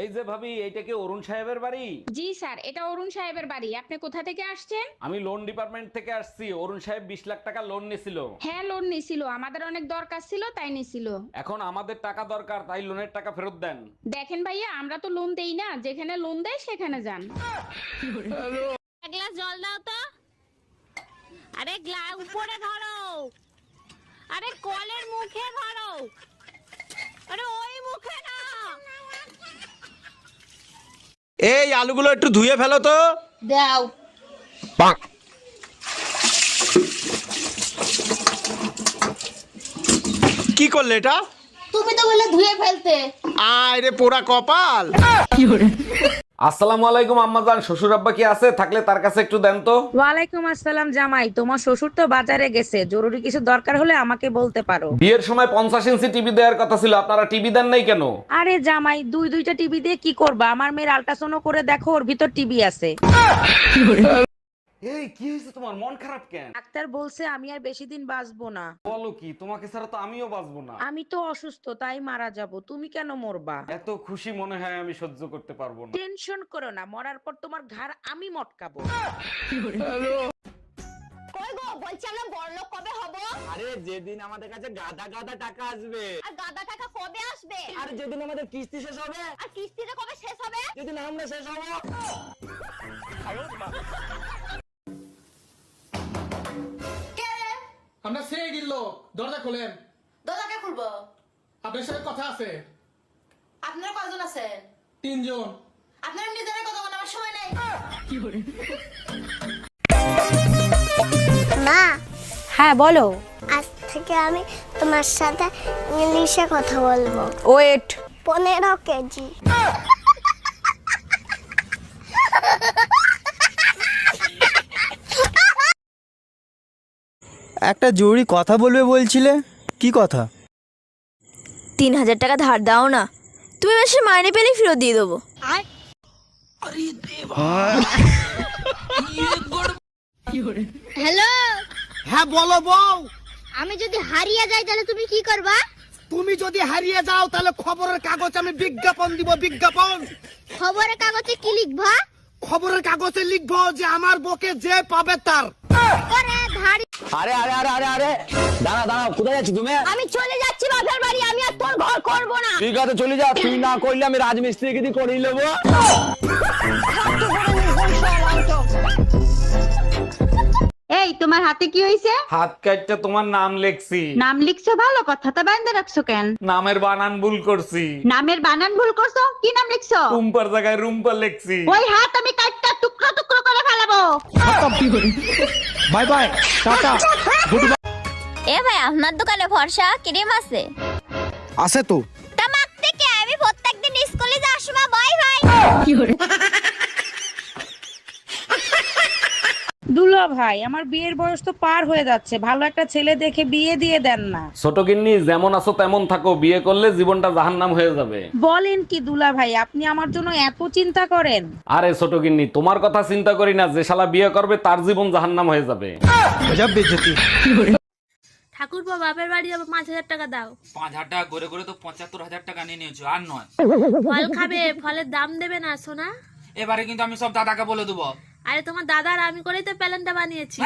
এই যে ভাবি, এইটা কি অরুণ সাহেবের বাড়ি? জি স্যার, এটা অরুণ সাহেবের বাড়ি। আপনি কোথা থেকে আসছেন? আমি লোন ডিপার্টমেন্ট থেকে আসছি। অরুণ সাহেব 20 লাখ টাকা লোন নিছিল। হ্যাঁ, লোন নিছিল, আমাদের অনেক দরকার ছিল তাই নিছিল। এখন আমাদের টাকা দরকার, তাই লোনের টাকা ফেরত দেন। দেখেন ভাইয়া, আমরা তো লোন দেই না, যেখানে লোন দেয় সেখানে যান। এক গ্লাস জল দাও তো। আরে উপরে ধরো, আরে কলের মুখে ধরো, আরে ওই মুখে না। এই আলুগুলো একটু ধুয়ে ফেলো তো। দাও। কি করলে এটা? তুমি তো বললে ধুয়ে ফেলতে। আয় রে পোড়া কপাল। আসসালামু আলাইকুম আম্মাজান, শ্বশুর আব্বা কি আছে? থাকলে তার কাছে একটু দেন তো। ওয়ালাইকুম আসসালাম জামাই, তোমার শ্বশুর তো বাজারে গেছে, জরুরি কিছু দরকার হলে আমাকে বলতে পারো। বিয়ের সময় 50 ইঞ্চি টিভি দেওয়ার কথা ছিল, আপনারা টিভি দেন নাই কেন? আরে জামাই, দুইটা টিভি দিয়ে কি করবা? আমার মেয়ের আল্ট্রাসাউন্ড করে দেখো, ওর ভিতর টিভি আছে। এই কি হয়েছে তোমার? মন খারাপ কেন? ডাক্তার বলছে আমি আর বেশি দিন বাঁচবো না। বলো কি, তোমাকে ছাড়া তো আমিও বাঁচবো না। আমি তো অসুস্থ, তাই মারা যাব, তুমি কেন মরবা? এত খুশি মনে হয় আমি সহ্য করতে পারবো না। টেনশন করো না, মরার পর তোমার ঘাড় আমি মটকাবো। কই গো, বলছি আমরা বড়লোক কবে হব? আরে যেদিন আমাদের কাছে গাদা গাদা টাকা আসবে। আর গাদা টাকা কবে আসবে? আর যেদিন আমাদের কিস্তি শেষ হবে। আর কিস্তিটা কবে শেষ হবে? যেদিন আমরা শেষ হবো। আমরা সেই গিল্লো, দরজা খোলেন। দরজাকে খুলবো? আপনার সাথে কথা আছে। আপনারা কয়জন আছেন? 3 জন। আপনারা নিজেরা কথা বলার আমার সময় নাই। মা, হ্যাঁ বলো। আজ থেকে আমি তোমার সাথে ইংলিশে কথা বলবো। ওয়েট। 15 কেজি। একটা জরুরি কথা বলবে বলছিলে, কি কথা? 3000 টাকা ধার দাও না, তুমি মাসে মাইনে পেলে ফেরত দিয়ে দেবো। হ্যালো, হ্যাঁ বলো বউ। আমি যদি হারিয়ে যাই তাহলে তুমি কি করবা? তুমি যদি হারিয়ে যাও তাহলে খবরের কাগজ আমি বিজ্ঞাপন দিব, বিজ্ঞাপন। খবরের কাগজে কি লিখবা? খবরের কাগজে লিখবো যে আমার বকে যে পাবে তার। ওরে ধাড়ি, আরে আরে আরে আরে আরে দাঁড়া, কোথায় যাচ্ছি তুমি? আমি চলে যাচ্ছি বাপের বাড়ি, আমি আর তোর ঘর করবো না। ঠিক আছে চলে যা, তুই না করলে আমি রাজমিস্ত্রিকে দিয়ে করিয়ে নেবো। এই, তোমার হাতে কি হইছে? হাত কাটটা তোমার নাম লেখছি। নাম লিখছো, ভালো কথা, তা বাইন্দা রাখছো কেন? নামের বানান ভুল করছি। নামের বানান ভুল করছো? কি নাম লিখছো? রুম্পার জায়গায় রুম্পা লেখছি। ওই হাত আমি কাটটা টুকরো টুকরো করে ফেলাবো। Bye bye, tata. এ ভাই, আপনার দোকানে ফর্সা ক্রিম আছে? আছে তো। তা মাখতে কে? আমি প্রত্যেকদিন স্কুলে যাওয়ার সময় বাই ভাই। দুলা ভাই, আমার বিয়ের বয়স তো পার হয়ে যাচ্ছে, ভালো একটা ছেলে দেখে বিয়ে দিয়ে দেন না। ছোট গিন্নি, যেমন আছো তেমন থাকো, বিয়ে করলে জীবনটা জাহান্নাম হয়ে যাবে। বলেন কি দুলা ভাই, আপনি আমার জন্য এত চিন্তা করেন? আরে ছোট গিন্নি, তোমার কথা চিন্তা করি না, যে শালা বিয়ে করবে তার জীবন জাহান্নাম হয়ে যাবে। ঠাকুরপো, বাপের বাড়ি যাবো, 5000 টাকা দাও। 5000 টাকা করে করে তো 75,000 টাকা নিয়ে নিয়েছো, আর নয়। ফল খাবে, ফলের দাম দেবে না সোনা? এবারে কিন্তু আমি সব দাদাকে বলে দেবো। আরে তোমার দাদার আমি করেই তো প্যালেনটা বানিয়েছি।